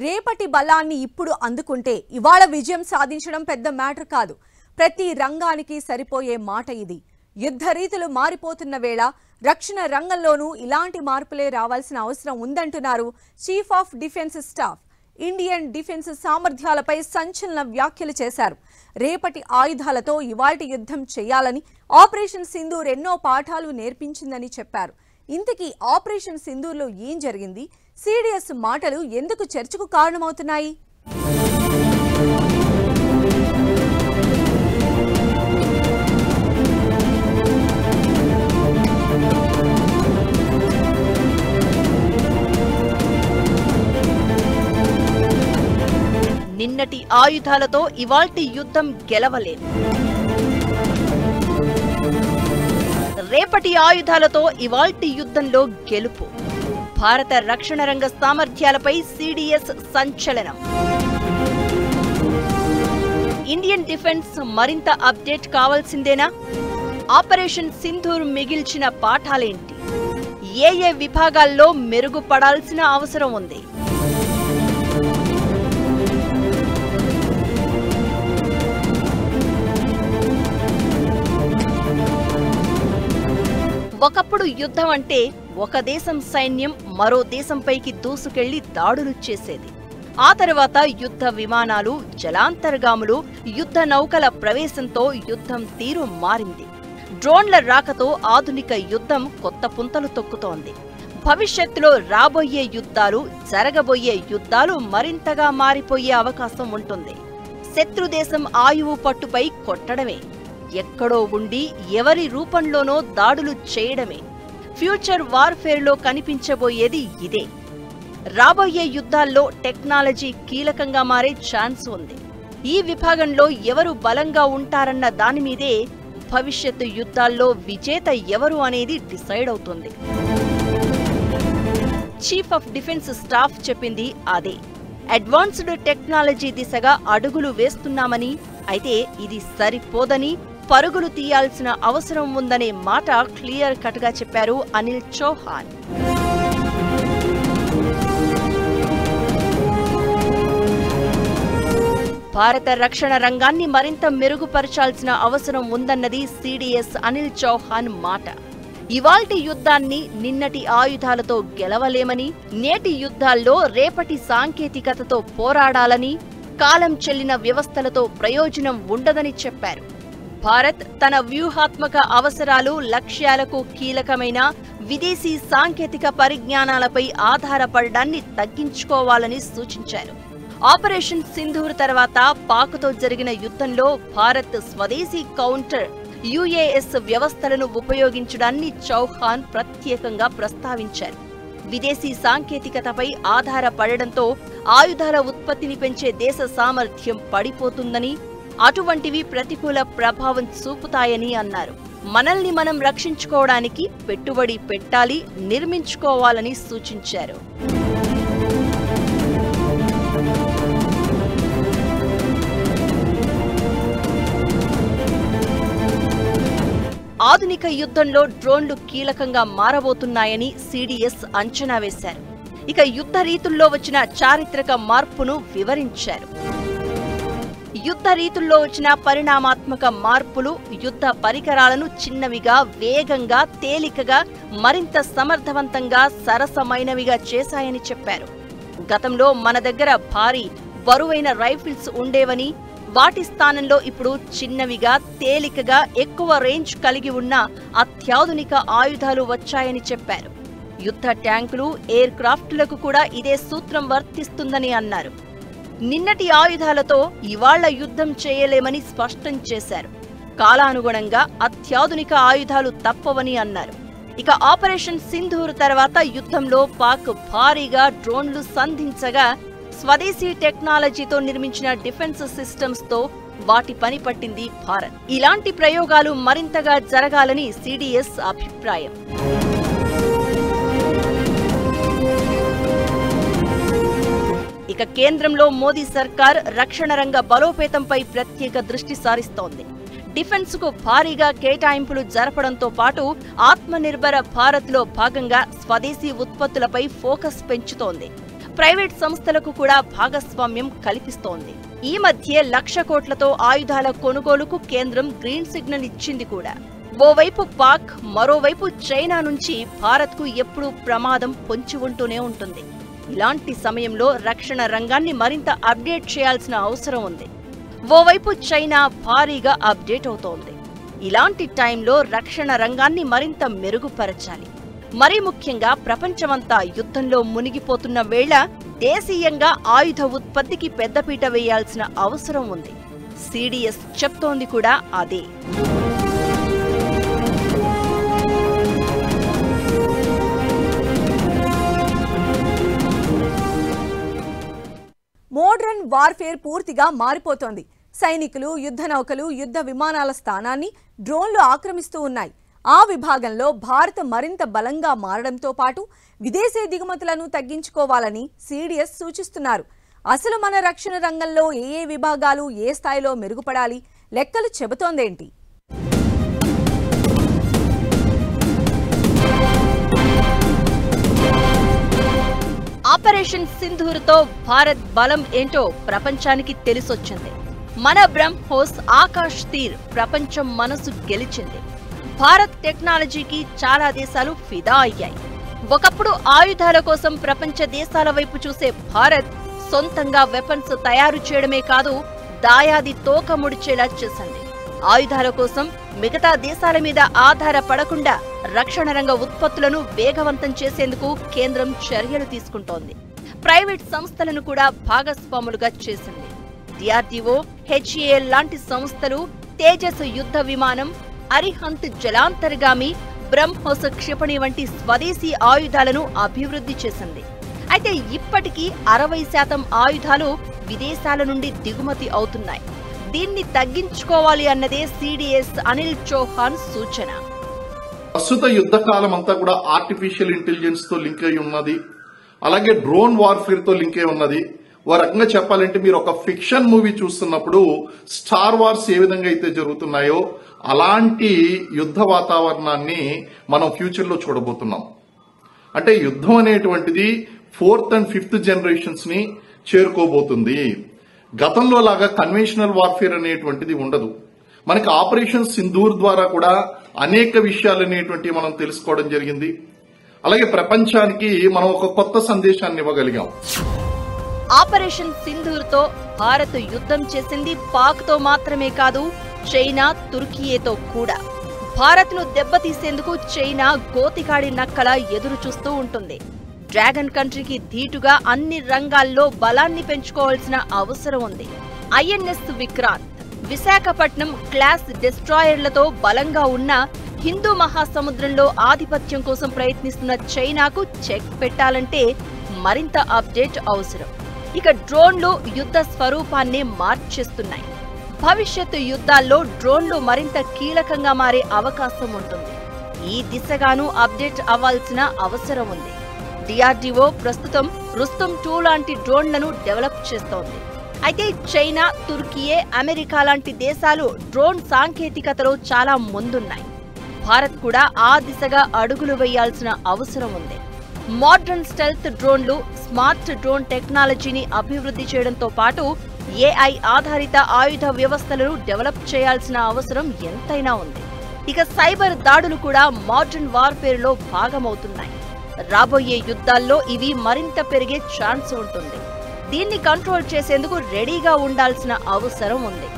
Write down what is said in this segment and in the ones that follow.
రేపటి బలాన్ని ఇప్పుడు అందుకుంటే ఇవాళ విజయం సాధించడం పెద్ద మ్యాటర్ కాదు. ప్రతి రంగానికి సరిపోయే మాట ఇది. యుద్ధ రీతులు మారిపోతున్న వేళ రక్షణ రంగంలోనూ ఇలాంటి మార్పులే రావాల్సిన అవసరం ఉందంటున్నారు chief of defence staff. Indian defence సామర్థ్యాలపై సంచలన వ్యాఖ్యలు చేశారు. రేపటి ఆయుధాలతో ఇవాల్టి యుద్ధం చేయాలని ఆపరేషన్ సింధూర్ ఎన్నో పాఠాలు నేర్పించిందని చెప్పారు. ఇంతకీ ఆపరేషన్ సింధూర్లో ఏం జరిగింది? సీడీఎస్ మాటలు ఎందుకు చర్చకు కారణమవుతున్నాయి? నిన్నటి ఆయుధాలతో ఇవాల్టి యుద్ధం గెలవలేదు. రేపటి ఆయుధాలతో ఇవాల్టి యుద్ధంలో గెలుపు. భారత రక్షణ రంగ సామర్థ్యాలపై సీడీఎస్ సంచలనం. ఇండియన్ డిఫెన్స్ మరింత అప్డేట్ కావాల్సిందేనా? ఆపరేషన్ సింధూర్ మిగిల్చిన పాఠాలేంటి? ఏ విభాగాల్లో మెరుగుపడాల్సిన అవసరం ఉంది? ఒకప్పుడు యుద్ధం అంటే ఒక దేశం సైన్యం మరో దేశంపైకి దూసుకెళ్లి దాడులు చేసేది. ఆ తర్వాత యుద్ధ విమానాలు, జలాంతర్గాములు, యుద్ధ నౌకల ప్రవేశంతో యుద్ధం తీరు మారింది. డ్రోన్ల రాకతో ఆధునిక యుద్ధం కొత్త పుంతలు తొక్కుతోంది. భవిష్యత్తులో రాబోయే యుద్ధాలు, జరగబోయే యుద్ధాలు మరింతగా మారిపోయే అవకాశం ఉంటుంది. శత్రుదేశం ఆయువు పట్టుపై కొట్టడమే, ఎక్కడో ఉండి ఎవరి రూపంలోనో దాడులు చేయడమే. ఫ్యూచర్ వార్ఫేర్లో కనిపించబోయేది ఇదే. రాబోయే యుద్ధాల్లో టెక్నాలజీ కీలకంగా మారే ఛాన్స్ ఉంది. ఈ విభాగంలో ఎవరు బలంగా ఉంటారన్న దానిమీదే భవిష్యత్తు యుద్ధాల్లో విజేత ఎవరు అనేది డిసైడ్ అవుతుంది. చీఫ్ ఆఫ్ డిఫెన్స్ స్టాఫ్ చెప్పింది అదే. అడ్వాన్స్డ్ టెక్నాలజీ దిశగా అడుగులు వేస్తున్నామని, అయితే ఇది సరిపోదని, పరుగులు తీయాల్సిన అవసరం ఉందనే మాట క్లియర్ కట్ గా చెప్పారు అనిల్ చౌహాన్. భారత రక్షణ రంగాన్ని మరింత మెరుగుపరచాల్సిన అవసరం ఉందన్నది సీడీఎస్ అనిల్ చౌహాన్ మాట. ఇవాల్టి యుద్ధాన్ని నిన్నటి ఆయుధాలతో గెలవలేమని, నేటి యుద్ధాల్లో రేపటి సాంకేతికతతో పోరాడాలని, కాలం చెల్లిన వ్యవస్థలతో ప్రయోజనం ఉండదని చెప్పారు. భారత్ తన వ్యూహాత్మక అవసరాలు, లక్ష్యాలకు కీలకమైన విదేశీ సాంకేతిక పరిజ్ఞానాలపై ఆధారపడడాన్ని తగ్గించుకోవాలని సూచించారు. ఆపరేషన్ సింధూర్ తర్వాత పాక్తో జరిగిన యుద్ధంలో భారత్ స్వదేశీ కౌంటర్ యుఏఎస్ వ్యవస్థలను ఉపయోగించడాన్ని చౌహాన్ ప్రత్యేకంగా ప్రస్తావించారు. విదేశీ సాంకేతికతపై ఆధారపడడంతో ఆయుధాల ఉత్పత్తిని పెంచే దేశ సామర్థ్యం పడిపోతుందని, అటువంటివి ప్రతికూల ప్రభావం చూపుతాయని అన్నారు. మనల్ని మనం రక్షించుకోవడానికి పెట్టుబడి పెట్టాలి, నిర్మించుకోవాలని సూచించారు. ఆధునిక యుద్ధంలో డ్రోన్లు కీలకంగా మారబోతున్నాయని సీడీఎస్ అంచనా వేశారు. ఇక యుద్ధ రీతుల్లో వచ్చిన చారిత్రక మార్పును వివరించారు. యుద్ధ రీతుల్లో వచ్చిన పరిణామాత్మక మార్పులు యుద్ధ పరికరాలను చిన్నవిగా, వేగంగా, తేలికగా, మరింత సమర్థవంతంగా, సరసమైనవిగా చేశాయని చెప్పారు. గతంలో మన దగ్గర భారీ, బరువైన రైఫిల్స్ ఉండేవని, వాటి స్థానంలో ఇప్పుడు చిన్నవిగా, తేలికగా, ఎక్కువ రేంజ్ కలిగి ఉన్న అత్యాధునిక ఆయుధాలు వచ్చాయని చెప్పారు. యుద్ధ ట్యాంకులు, ఎయిర్ క్రాఫ్ట్లకు కూడా ఇదే సూత్రం వర్తిస్తుందని అన్నారు. నిన్నటి ఆయుధాలతో ఇవాళ్ల యుద్ధం చేయలేమని స్పష్టం చేశారు. కాలానుగుణంగా అత్యాధునిక ఆయుధాలు తప్పవని అన్నారు. ఇక ఆపరేషన్ సింధూర్ తర్వాత యుద్ధంలో పాక్ భారీగా డ్రోన్లు సంధించగా, స్వదేశీ టెక్నాలజీతో నిర్మించిన డిఫెన్స్ సిస్టమ్స్ తో వాటి పని పట్టింది భారత్. ఇలాంటి ప్రయోగాలు మరింతగా జరగాలని సీడీఎస్ అభిప్రాయం. ఇక కేంద్రంలో మోదీ సర్కార్ రక్షణ రంగ బలోపేతంపై ప్రత్యేక దృష్టి సారిస్తోంది. డిఫెన్స్ కు భారీగా కేటాయింపులు జరపడంతో పాటు ఆత్మనిర్భర భారత్ లో భాగంగా స్వదేశీ ఉత్పత్తులపై ఫోకస్ పెంచుతోంది. ప్రైవేట్ సంస్థలకు కూడా భాగస్వామ్యం కల్పిస్తోంది. ఈ మధ్య 1,00,000 కోట్లతో ఆయుధాల కొనుగోలుకు కేంద్రం గ్రీన్ సిగ్నల్ ఇచ్చింది కూడా. ఓవైపు పాక్, మరోవైపు చైనా నుంచి భారత్కు ఎప్పుడూ ప్రమాదం పొంచి ఉంటూనే ఉంటుంది. ఇలాంటి సమయంలో రక్షణ రంగాన్ని మరింత అప్డేట్ చేయాల్సిన అవసరం ఉంది. ఓవైపు చైనా భారీగా అప్డేట్ అవుతోంది. ఇలాంటి టైంలో రక్షణ రంగాన్ని మరింత మెరుగుపరచాలి. మరీ ముఖ్యంగా ప్రపంచమంతా యుద్ధంలో మునిగిపోతున్న వేళ దేశీయంగా ఆయుధ ఉత్పత్తికి పెద్దపీట వేయాల్సిన అవసరం ఉంది. సిడిఎస్ చెప్తోంది కూడా అదే. మోడర్న్ వార్ఫేర్ పూర్తిగా మారిపోతోంది. సైనికులు, యుద్ధ నౌకలు, యుద్ధ విమానాల స్థానాన్ని డ్రోన్లు ఆక్రమిస్తూ ఉన్నాయి. ఆ విభాగంలో భారత్ మరింత బలంగా మారడంతో పాటు విదేశీ దిగుమతులను తగ్గించుకోవాలని సిడిఎస్ సూచిస్తున్నారు. అసలు మన రక్షణ రంగంలో ఏ విభాగాలు ఏ స్థాయిలో మెరుగుపడాలి, లెక్కలు చెబుతోందేంటి? ఆపరేషన్ సింధూర్తో భారత్ బలం ఏంటో ప్రపంచానికి తెలిసొచ్చింది. మన బ్రహ్మోస్, ఆకాశ్ తీర్ ప్రపంచం మనసు గెలిచింది. భారత్ టెక్నాలజీకి చాలా దేశాలు ఫిదా అయ్యాయి. ఒకప్పుడు ఆయుధాల కోసం ప్రపంచ దేశాల వైపు చూసే భారత్ సొంతంగా వెపన్స్ తయారు చేయడమే కాదు, దాయాది తోక ముడిచేలా చేసింది. ఆయుధాల కోసం మిగతా దేశాల మీద ఆధారపడకుండా రక్షణ రంగ ఉత్పత్తులను వేగవంతం చేసేందుకు కేంద్రం చర్యలు తీసుకుంటోంది. ప్రైవేట్ సంస్థలను కూడా భాగస్వాములుగా చేసింది. డిఆర్డీఓ, హెచ్ఏఎల్ లాంటి సంస్థలు తేజస్ యుద్ధ విమానం, అరిహంత్ జలాంతర్గామి, బ్రహ్మోస్ క్షిపణి వంటి స్వదేశీ ఆయుధాలను అభివృద్ధి చేసింది. అయితే ఇప్పటికీ 60% ఆయుధాలు విదేశాల నుండి దిగుమతి అవుతున్నాయి. దీన్ని తగ్గించుకోవాలి అన్నదే సిడిఎస్ అనిల్ చౌహాన్ సూచన. ప్రస్తుత యుద్ధ కాలం అంతా కూడా ఆర్టిఫిషియల్ ఇంటెలిజెన్స్ తో లింక్ అయి ఉన్నది. అలాగే డ్రోన్ వార్ఫేర్ తో లింక్ అయి ఉన్నది. ఓ రకంగా చెప్పాలంటే మీరు ఒక ఫిక్షన్ మూవీ చూస్తున్నప్పుడు స్టార్ వార్స్ ఏ విధంగా అయితే జరుగుతున్నాయో అలాంటి యుద్ధ వాతావరణాన్ని మనం ఫ్యూచర్ లో చూడబోతున్నాం. అంటే యుద్ధం అనేటువంటిది 4th and 5th జనరేషన్స్ ని చేరుకోబోతుంది. గతంలో లాగా కన్వెన్షనల్ వార్ఫేర్ అనేటువంటిది ఉండదు. మనకి ఆపరేషన్ సింధూర్ ద్వారా కూడా అనేక విషయాలు అనేటువంటివి మనం తెలుసుకోవడం జరిగింది. అలాగే ప్రపంచానికి మనం ఒక కొత్త సందేశాన్ని ఇవ్వగలిగాం. ఆపరేషన్ సింధూర్తో భారత్ యుద్ధం చేసింది పాక్ తో మాత్రమే కాదు, చైనా, తుర్కియేతో కూడా. భారత్ను దెబ్బతీసేందుకు చైనా గోతికాడి నక్కలా ఎదురు చూస్తూ ఉంటుంది. డ్రాగన్ కంట్రీకి ధీటుగా అన్ని రంగాల్లో బలాన్ని పెంచుకోవాల్సిన అవసరం ఉంది. ఐఎన్ఎస్ విక్రాంత్, విశాఖపట్నం క్లాస్ డెస్ట్రాయర్లతో బలంగా ఉన్న హిందూ మహాసముద్రంలో ఆధిపత్యం కోసం ప్రయత్నిస్తున్న చైనాకు చెక్ పెట్టాలంటే మరింత అప్డేట్ అవసరం. ఇక డ్రోన్లు యుద్ధ స్వరూపాన్ని మార్చేస్తున్నాయి. భవిష్యత్తు యుద్ధాల్లో డ్రోన్లు మరింత కీలకంగా మారే అవకాశం ఉంటుంది. ఈ దిశగానూ అప్డేట్ అవ్వాల్సిన అవసరం ఉంది. డిఆర్డీఓ ప్రస్తుతం రుస్తుం 2 లాంటి డ్రోన్లను డెవలప్ చేస్తోంది. అయితే చైనా, తుర్కియే, అమెరికా లాంటి దేశాలు డ్రోన్ సాంకేతికతలో చాలా ముందున్నాయి. భారత్ కూడా ఆ దిశగా అడుగులు వేయాల్సిన అవసరం ఉంది. మోడర్న్ స్టెల్త్ డ్రోన్లు, స్మార్ట్ డ్రోన్ టెక్నాలజీని అభివృద్ధి చేయడంతో పాటు ఏఐ ఆధారిత ఆయుధ వ్యవస్థలను డెవలప్ చేయాల్సిన అవసరం ఎంతైనా ఉంది. ఇక సైబర్ దాడులు కూడా మోడర్న్ వార్ఫేర్లో భాగమవుతున్నాయి. రాబోయే యుద్ధాల్లో ఇవి మరింత పెరిగే ఛాన్స్ ఉంటుంది. దీన్ని కంట్రోల్ చేసేందుకు రెడీగా ఉండాల్సిన అవసరం ఉంది.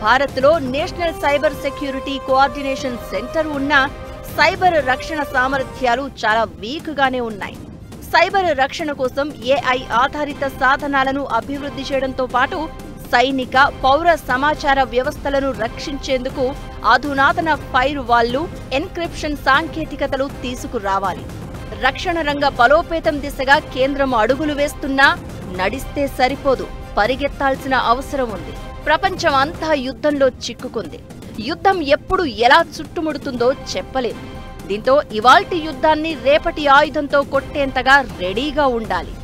భారత్లో national cyber security coordination centre ఉన్నా సైబర్ రక్షణ సామర్థ్యాలు చాలా వీక్ గానే ఉన్నాయి. సైబర్ రక్షణ కోసం ఏఐ ఆధారిత సాధనాలను అభివృద్ధి చేయడంతో పాటు సైనిక, పౌర సమాచార వ్యవస్థలను రక్షించేందుకు అధునాతన ఫైర్ వాళ్లు, ఎన్క్రిప్షన్ సాంకేతికతలు తీసుకురావాలి. రక్షణ రంగ బలోపేతం దిశగా కేంద్రం అడుగులు వేస్తున్నా నడిస్తే సరిపోదు, పరిగెత్తాల్సిన అవసరం ఉంది. ప్రపంచం అంతా యుద్ధంలో చిక్కుకుంది. యుద్ధం ఎప్పుడు ఎలా చుట్టుముడుతుందో చెప్పలేం. దీంతో ఇవాల్టి యుద్ధాన్ని రేపటి ఆయుధంతో కొట్టేంతగా రెడీగా ఉండాలి.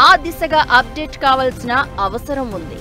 ఆ దిశగా అప్డేట్ కావాల్సిన అవసరం ఉంది.